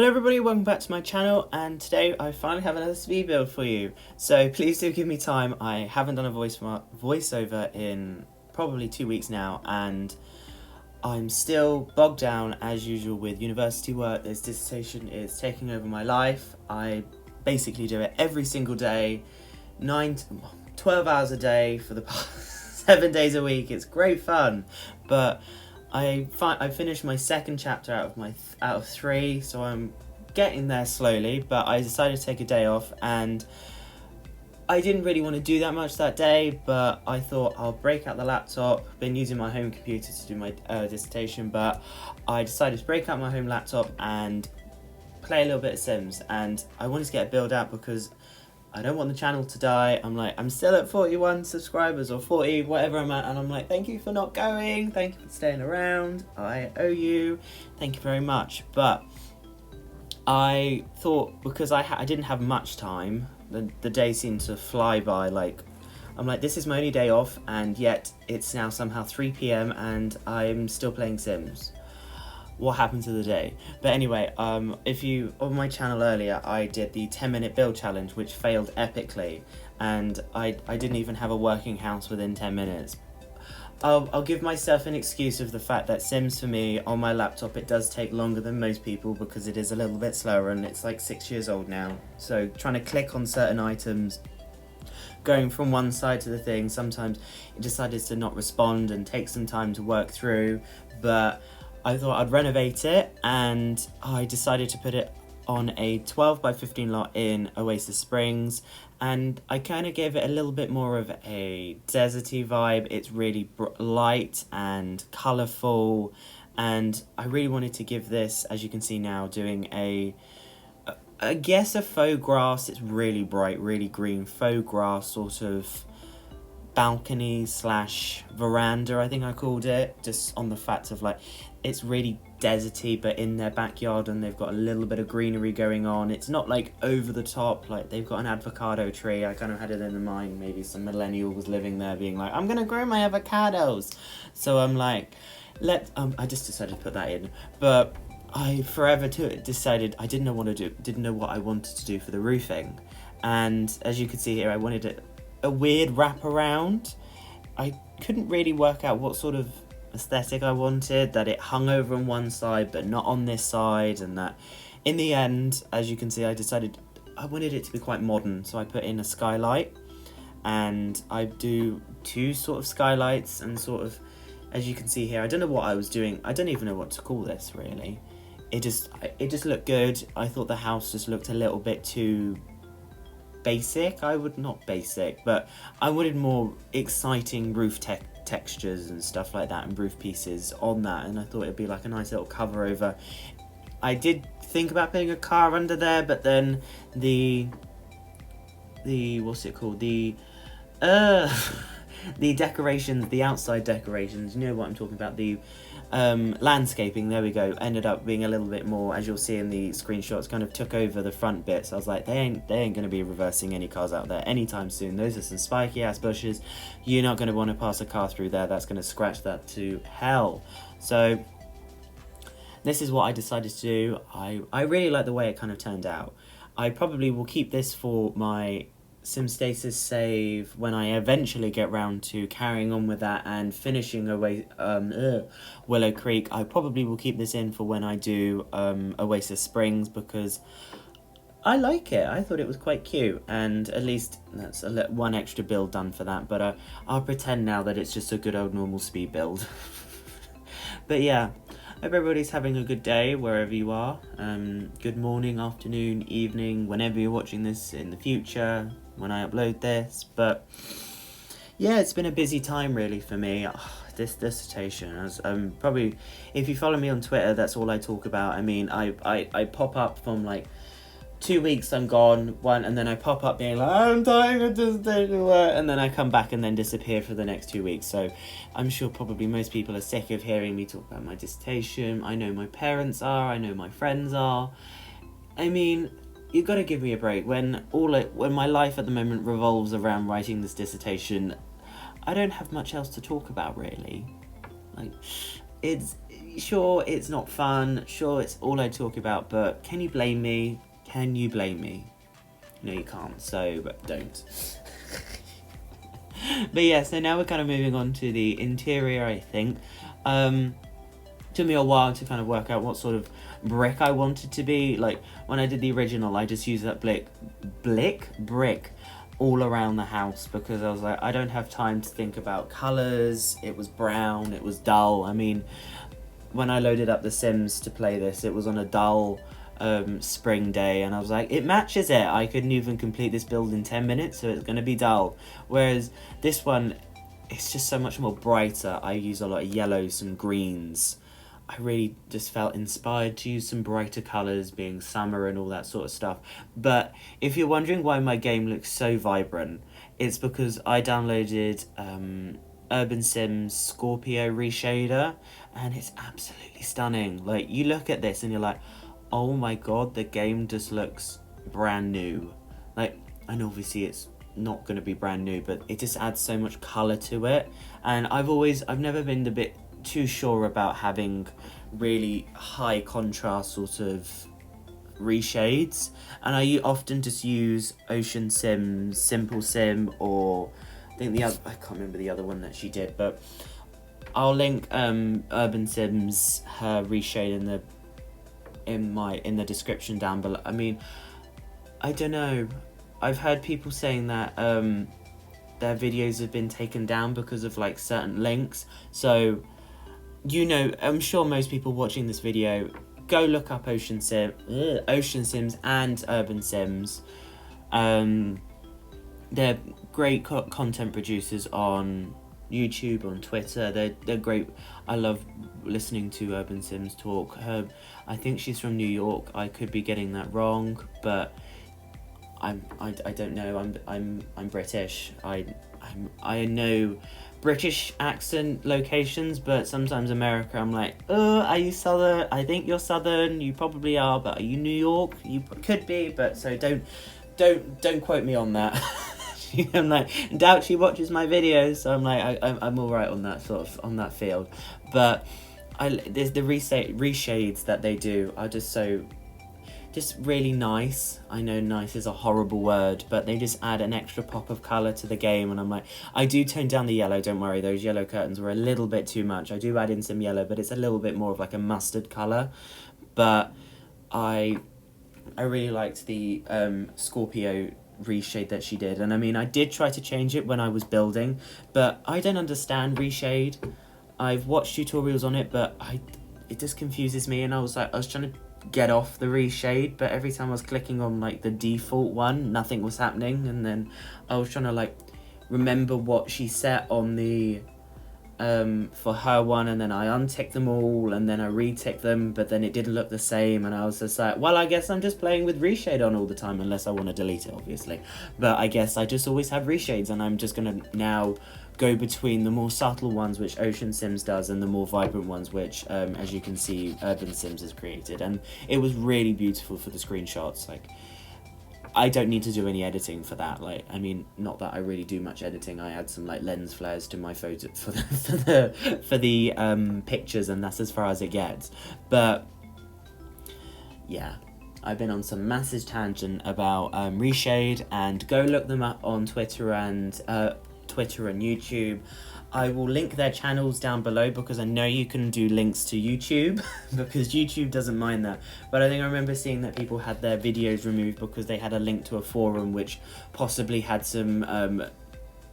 Hello everybody, welcome back to my channel, and today I finally have another speed build for you. So please do give me time. I haven't done a voiceover in probably 2 weeks now, and I'm still bogged down as usual with university work. This dissertation is taking over my life. I basically do it every single day, 12 hours a day for the past 7 days a week. It's great fun, but I finished my second chapter out of 3, so I'm getting there slowly, but I decided to take a day off, and I didn't really want to do that much that day, but I thought I'll break out the laptop. Been using my home computer to do my dissertation, but I decided to break out my home laptop and play a little bit of Sims, and I wanted to get a build out because I don't want the channel to die. I'm still at 41 subscribers, or 40, whatever I'm at, and I'm like, thank you for not going, thank you for staying around, I owe you, thank you very much. But I thought, because I didn't have much time, the day seemed to fly by. I'm like, this is my only day off, and yet it's now somehow 3 PM and I'm still playing Sims. What happened to the day? But anyway, if you on my channel earlier, I did the 10-minute build challenge, which failed epically, and I didn't even have a working house within 10 minutes. I'll give myself an excuse of the fact that Sims for me on my laptop, it does take longer than most people because it is a little bit slower, and it's like 6 years old now. So trying to click on certain items, going from one side to the thing, sometimes it decided to not respond and take some time to work through. But I thought I'd renovate it, and I decided to put it on a 12 by 15 lot in Oasis Springs, and I kind of gave it a little bit more of a deserty vibe. It's really light and colourful, and I really wanted to give this, as you can see now, doing I guess a faux grass. It's really bright, really green faux grass sort of balcony slash veranda, I think I called it, just on the fact of it's really deserty, but in their backyard, and they've got a little bit of greenery going on. It's not over the top, they've got an avocado tree. I kind of had it in mind, maybe some millennial was living there being like, I'm gonna grow my avocados. So I'm like, I just decided to put that in. But I forever decided I didn't know what I wanted to do for the roofing. And as you can see here, I wanted a weird wraparound. I couldn't really work out what sort of aesthetic I wanted, that it hung over on one side but not on this side, and that in the end, as you can see, I decided I wanted it to be quite modern, so I put in a skylight, and I do 2 sort of skylights, and sort of, as you can see here, I don't know what I was doing. I don't even know what to call this really. It just looked good. I thought the house just looked a little bit too basic. Not basic, but I wanted more exciting roof textures and stuff like that, and roof pieces on that, and I thought it'd be like a nice little cover over. I did think about putting a car under there, but then the what's it called, the decorations, the outside decorations, you know what I'm talking about, the landscaping, there we go, ended up being a little bit more, as you'll see in the screenshots, kind of took over the front bits. I was like, they ain't going to be reversing any cars out there anytime soon. Those are some spiky ass bushes. You're not going to want to pass a car through there. That's going to scratch that to hell. So this is what I decided to do. I really like the way it kind of turned out. I probably will keep this for my Simstasis save when I eventually get round to carrying on with that and finishing Willow Creek. I probably will keep this in for when I do Oasis Springs, because I like it. I thought it was quite cute, and at least that's one extra build done for that. But I'll pretend now that it's just a good old normal speed build. But yeah, hope everybody's having a good day wherever you are. Good morning, afternoon, evening, whenever you're watching this in the future, when I upload this. But yeah, it's been a busy time really for me. This dissertation, as probably, if you follow me on Twitter, that's all I talk about. I mean, I pop up from 2 weeks I'm gone, and then I pop up being like, I'm dying of dissertation work, and then I come back and then disappear for the next 2 weeks. So I'm sure probably most people are sick of hearing me talk about my dissertation. I know my parents are, I know my friends are. I mean, you've got to give me a break. When my life at the moment revolves around writing this dissertation, I don't have much else to talk about really. sure, it's not fun, sure, it's all I talk about, but can you blame me? Can you blame me? No, you can't, so don't. But yeah, so now we're kind of moving on to the interior, I think. Took me a while to kind of work out what sort of brick I wanted to be. Like, when I did the original, I just used that brick all around the house, because I was like, I don't have time to think about colours. It was brown, it was dull. I mean, when I loaded up The Sims to play this, it was on a dull spring day, and I was like, it matches it. I couldn't even complete this build in 10 minutes, so it's going to be dull. Whereas this one, it's just so much more brighter. I use a lot of yellows, some greens. I really just felt inspired to use some brighter colours, being summer and all that sort of stuff. But if you're wondering why my game looks so vibrant, it's because I downloaded Urban Sims Scorpio Reshader, and it's absolutely stunning. Like, you look at this and you're like, oh my god, the game just looks brand new. Like, and obviously it's not going to be brand new, but it just adds so much colour to it. And I've never been a bit too sure about having really high contrast sort of reshades, and I often just use Ocean Sims, Simple Sim, or I think I can't remember the other one that she did, but I'll link Urban Sims, her reshade in the description down below. I mean, I don't know, I've heard people saying that their videos have been taken down because of like certain links, so I'm sure most people watching this video, go look up Ocean Sims and Urban Sims. They're great content producers on YouTube, on Twitter. They're great. I love listening to Urban Sims talk. I think she's from New York. I could be getting that wrong, but I don't know. I'm British. I know British accent locations, but sometimes America, I'm like, are you Southern? I think you're Southern. You probably are, but are you New York? You could be, but so don't quote me on that. I'm like, doubt she watches my videos, so I'm like, I'm all right on that on that field, but there's the reshades that they do are just really nice. I know nice is a horrible word, but they just add an extra pop of colour to the game, and I'm like, I do tone down the yellow, don't worry, those yellow curtains were a little bit too much. I do add in some yellow, but it's a little bit more of like a mustard colour. But I really liked the Scorpio reshade that she did, and I mean, I did try to change it when I was building, but I don't understand reshade. I've watched tutorials on it, but it just confuses me, and I was trying to get off the reshade, but every time I was clicking on like the default one, nothing was happening, and then I was trying to like remember what she set on the for her one, and then I unticked them all, and then I reticked them, but then it didn't look the same, and I was just like, well, I guess I'm just playing with reshade on all the time, unless I want to delete it, obviously. But I guess I just always have reshades, and I'm just gonna now go between the more subtle ones, which Ocean Sims does, and the more vibrant ones, which as you can see, Urban Sims has created. And it was really beautiful for the screenshots. Like, I don't need to do any editing for that. Like, I mean, not that I really do much editing. I add some like lens flares to my photo for the pictures, and that's as far as it gets. But yeah, I've been on some massive tangent about reshade, and go look them up on Twitter and YouTube. I will link their channels down below, because I know you can do links to YouTube because YouTube doesn't mind that. But I think I remember seeing that people had their videos removed because they had a link to a forum which possibly had some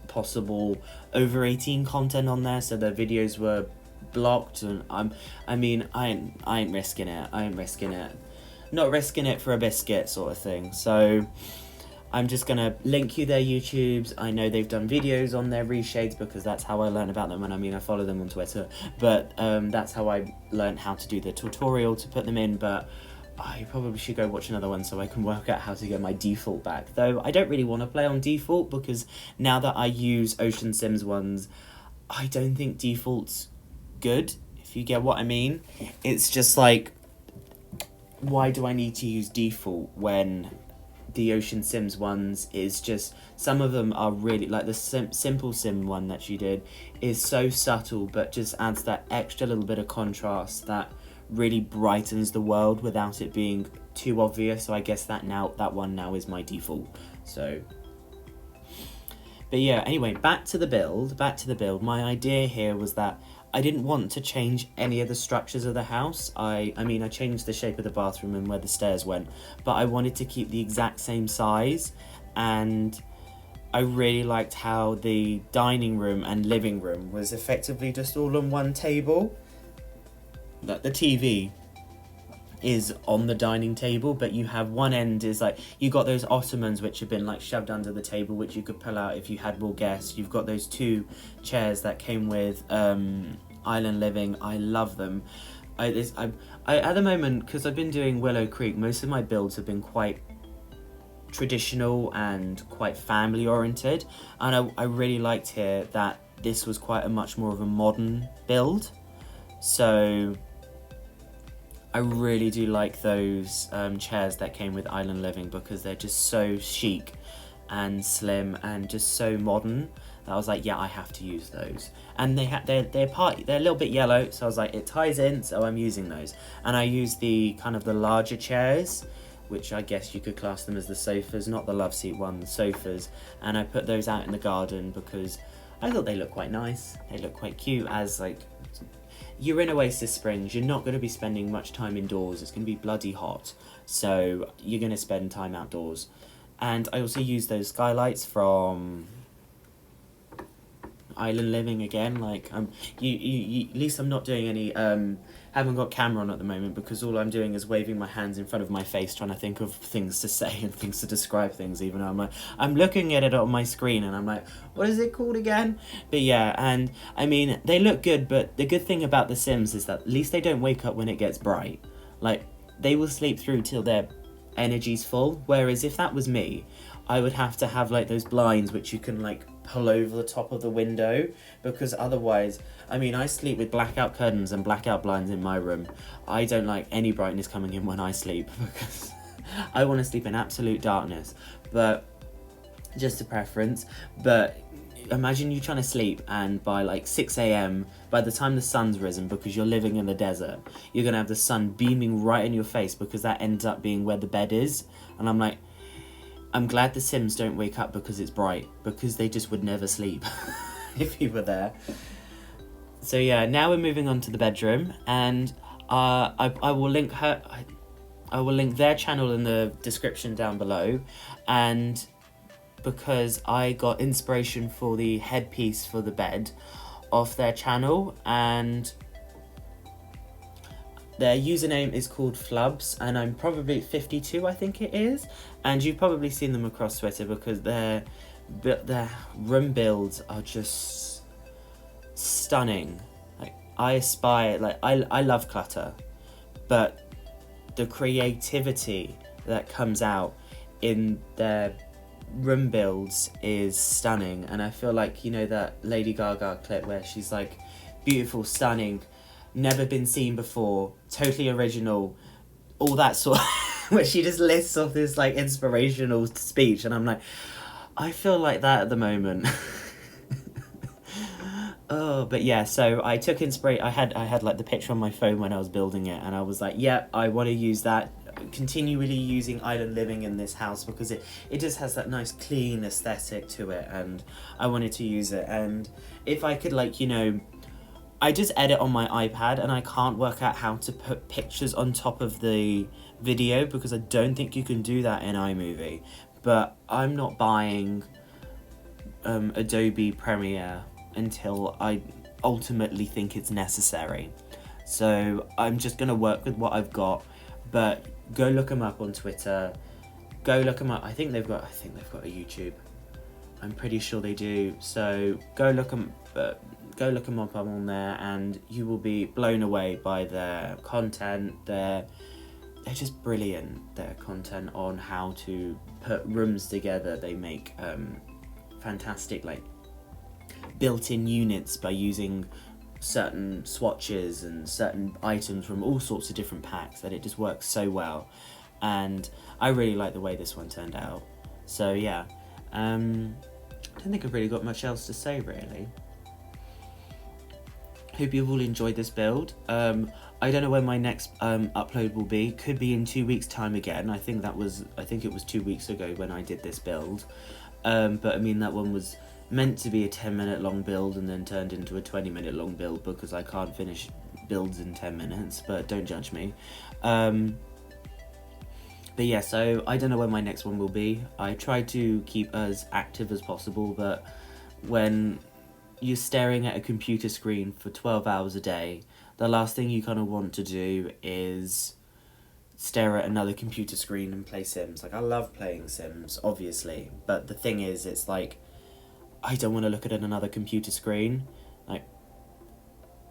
possible over 18 content on there, so their videos were blocked. And I ain't risking it. Not risking it for a biscuit sort of thing. So I'm just going to link you their YouTubes. I know they've done videos on their reshades because that's how I learned about them. And I mean, I follow them on Twitter, but that's how I learned how to do the tutorial to put them in. But I probably should go watch another one so I can work out how to get my default back. Though I don't really want to play on default, because now that I use Ocean Sims ones, I don't think default's good, if you get what I mean. It's just like, why do I need to use default when the Ocean Sims ones is just, some of them are really, like the Simple Sim one that she did is so subtle, but just adds that extra little bit of contrast that really brightens the world without it being too obvious. So I guess that one now is my default. So, but yeah, anyway, back to the build. My idea here was that I didn't want to change any of the structures of the house. I mean, I changed the shape of the bathroom and where the stairs went, but I wanted to keep the exact same size. And I really liked how the dining room and living room was effectively just all on one table. Like the TV is on the dining table, but you have one end is like, you got those ottomans which have been like shoved under the table, which you could pull out if you had more guests. You've got those 2 chairs that came with Island Living. I love them. I at the moment, because I've been doing Willow Creek, most of my builds have been quite traditional and quite family oriented, and I really liked here that this was quite a much more of a modern build. So I really do like those chairs that came with Island Living, because they're just so chic and slim and just so modern that I was like, yeah, I have to use those. And they're a little bit yellow, so I was like, it ties in, so I'm using those. And I used the kind of the larger chairs, which I guess you could class them as the sofas, not the love seat one, the sofas. And I put those out in the garden because I thought they looked quite nice. They look quite cute as like, you're in Oasis Springs, you're not going to be spending much time indoors, it's going to be bloody hot, so you're going to spend time outdoors. And I also use those skylights from Island Living again, like at least I'm not doing any haven't got camera on at the moment, because all I'm doing is waving my hands in front of my face trying to think of things to say and things to describe things, even though I'm looking at it on my screen and I'm like, what is it called again? But yeah, and I mean, they look good, but the good thing about the Sims is that at least they don't wake up when it gets bright. Like, they will sleep through till their energy's full, whereas if that was me, I would have to have like those blinds which you can like pull over the top of the window, because otherwise, I mean, I sleep with blackout curtains and blackout blinds in my room. I don't like any brightness coming in when I sleep, because I want to sleep in absolute darkness. But just a preference. But imagine you trying to sleep, and by like 6 a.m, by the time the sun's risen, because you're living in the desert, you're gonna have the sun beaming right in your face, because that ends up being where the bed is. And I'm like, I'm glad the Sims don't wake up because it's bright, because they just would never sleep if you were there. So yeah, now we're moving on to the bedroom, and I will link I will link their channel in the description down below. And because I got inspiration for the headpiece for the bed off their channel, and their username is called Flubs, and I'm probably 52, I think it is. And you've probably seen them across Twitter, because their room builds are just stunning. Like, I aspire, like, I love clutter, but the creativity that comes out in their room builds is stunning. And I feel like, you know, that Lady Gaga clip where she's like, beautiful, stunning, never been seen before, totally original, all that sort of where she just lists off this like inspirational speech, and I'm like, I feel like that at the moment. Oh, but yeah, so I took inspiration. I had like the picture on my phone when I was building it, and I was like, yeah, I want to use that, continually using Island Living in this house, because it just has that nice clean aesthetic to it, and I wanted to use it. And if I could, like, you know, I just edit on my iPad, and I can't work out how to put pictures on top of the video, because I don't think you can do that in iMovie. But I'm not buying Adobe Premiere until I ultimately think it's necessary. So I'm just going to work with what I've got. But go look them up on Twitter. Go look them up. I think they've got a YouTube. I'm pretty sure they do. So go look them up on there, and you will be blown away by their content. They're just brilliant, their content on how to put rooms together. They make fantastic like built-in units by using certain swatches and certain items from all sorts of different packs, that it just works so well. and I really like the way this one turned out. So yeah, I don't think I've really got much else to say really. Hope you've all enjoyed this build. I don't know when my next upload will be. Could be in 2 weeks' time again. I think it was 2 weeks ago when I did this build. But I mean, that one was meant to be a 10-minute long build and then turned into a 20-minute long build because I can't finish builds in 10 minutes, but don't judge me. But yeah, so I don't know when my next one will be. I try to keep as active as possible, but when you're staring at a computer screen for 12 hours a day, the last thing you kind of want to do is stare at another computer screen and play Sims. Like, I love playing Sims, obviously, but the thing is, it's like, I don't want to look at another computer screen. Like,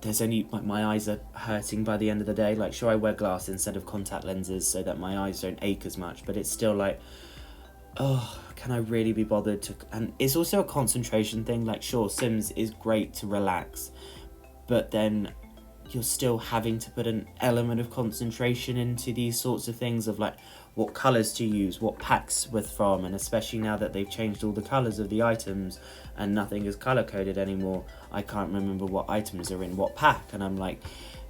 there's only, like, my eyes are hurting by the end of the day. Like, sure, I wear glasses instead of contact lenses so that my eyes don't ache as much, but it's still like, oh, can I really be bothered to... And it's also a concentration thing. Like, sure, Sims is great to relax, but then you're still having to put an element of concentration into these sorts of things of, like, what colours to use, what packs with from, and especially now that they've changed all the colours of the items and nothing is colour-coded anymore, I can't remember what items are in what pack, and I'm like,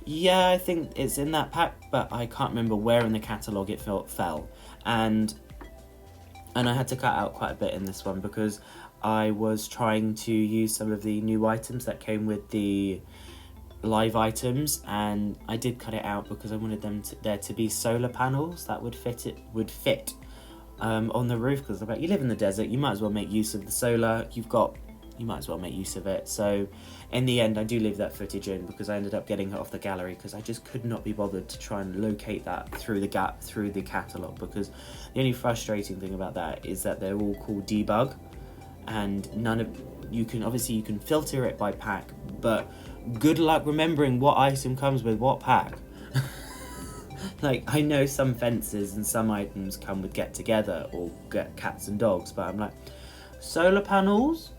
yeah, I think it's in that pack, but I can't remember where in the catalogue it fell. And I had to cut out quite a bit in this one because I was trying to use some of the new items that came with the live items, and I did cut it out because I wanted there to be solar panels that would fit on the roof, because you live in the desert, you might as well make use of the solar you might as well make use of it. So in the end, I do leave that footage in because I ended up getting it off the gallery because I just could not be bothered to try and locate that through the catalogue, because the only frustrating thing about that is that they're all called debug, and you can filter it by pack, but good luck remembering what item comes with what pack. Like, I know some fences and some items come with get together or get cats and dogs, but I'm like, solar panels,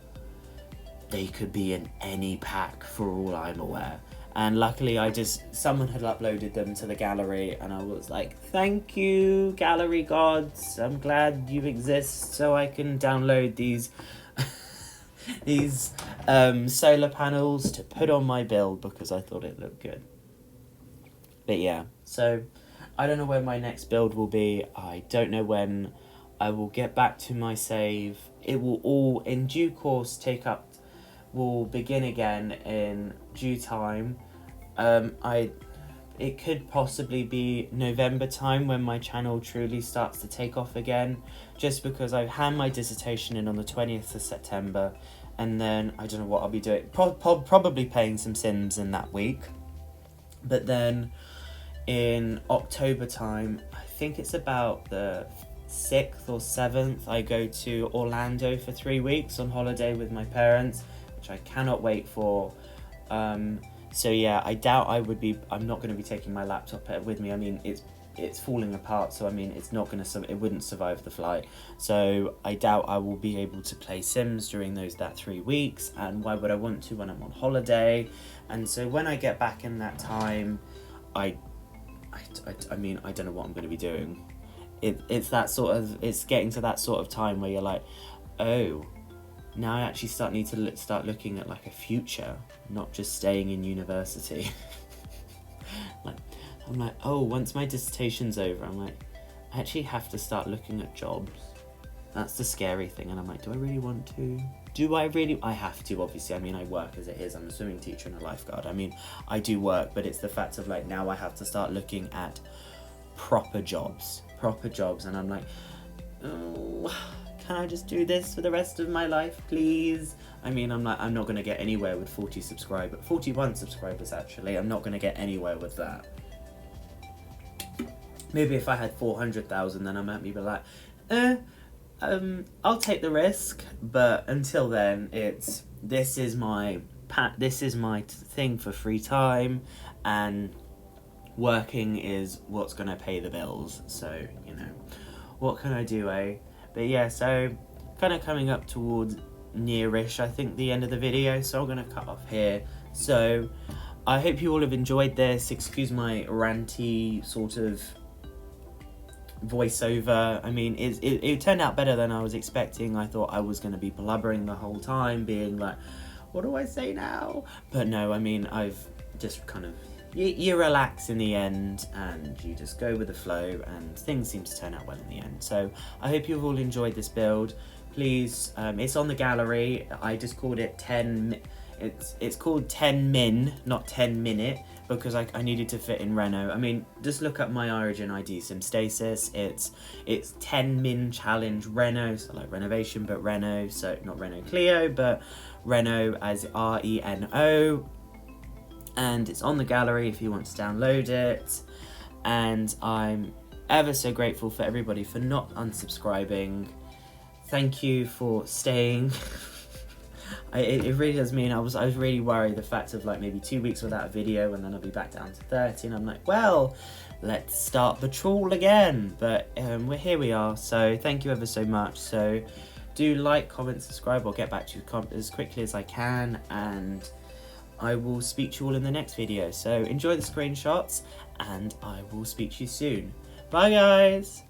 they could be in any pack for all I'm aware. And luckily someone had uploaded them to the gallery, and I was like, thank you, gallery gods, I'm glad you exist so I can download these solar panels to put on my build because I thought it looked good. But yeah, so I don't know when my next build will be. I don't know when I will get back to my save. It will all in due course will begin again in due time. It could possibly be November time when my channel truly starts to take off again, just because I've had my dissertation in on the 20th of September, and then I don't know what I'll be doing. Probably playing some Sims in that week. But then in October time, I think it's about the 6th or 7th, I go to Orlando for 3 weeks on holiday with my parents, which I cannot wait for. So yeah, I doubt I'm not going to be taking my laptop with me. I mean, it's falling apart, so I mean, it wouldn't survive the flight. So I doubt I will be able to play Sims during that 3 weeks, and why would I want to when I'm on holiday? And so when I get back in that time, I mean, I don't know what I'm going to be doing. It's getting to that sort of time where you're like, oh, now I actually need to start looking at like a future, not just staying in university. I'm like, oh, once my dissertation's over, I'm like, I actually have to start looking at jobs. That's the scary thing. And I'm like, do I really want to? I have to, obviously. I mean, I work as it is. I'm a swimming teacher and a lifeguard. I mean, I do work, but it's the fact of like, now I have to start looking at proper jobs. And I'm like, oh, can I just do this for the rest of my life, please? I mean, I'm not going to get anywhere with 41 subscribers, actually. I'm not going to get anywhere with that. Maybe if I had 400,000, then I might be like, I'll take the risk. But until then, this is my thing for free time, and working is what's going to pay the bills. So, you know, what can I do, eh? But yeah, so kind of coming up towards nearish, I think, the end of the video, so I'm going to cut off here. So I hope you all have enjoyed this. Excuse my ranty sort of voiceover. I mean, it turned out better than I was expecting. I thought I was going to be blubbering the whole time, being like, what do I say now? But no, I mean, I've just kind of, you relax in the end and you just go with the flow, and things seem to turn out well in the end. So I hope you've all enjoyed this build. Please, it's on the gallery. I just called it 10, it's called 10 min, not 10 minute, because I needed to fit in Reno. I mean, just look up my origin ID, Simstasis. It's 10 min challenge Reno, so like renovation, but Reno, so not Renault Clio, but Reno as RENO. And it's on the gallery if you want to download it. And I'm ever so grateful for everybody for not unsubscribing. Thank you for staying. It really does mean I was really worried, the fact of like maybe 2 weeks without a video and then I'll be back down to 30, and I'm like, well, let's start the trawl again. But here we are, so thank you ever so much. So do like, comment, subscribe. I'll get back to you as quickly as I can, and I will speak to you all in the next video. So enjoy the screenshots, and I will speak to you soon. Bye guys!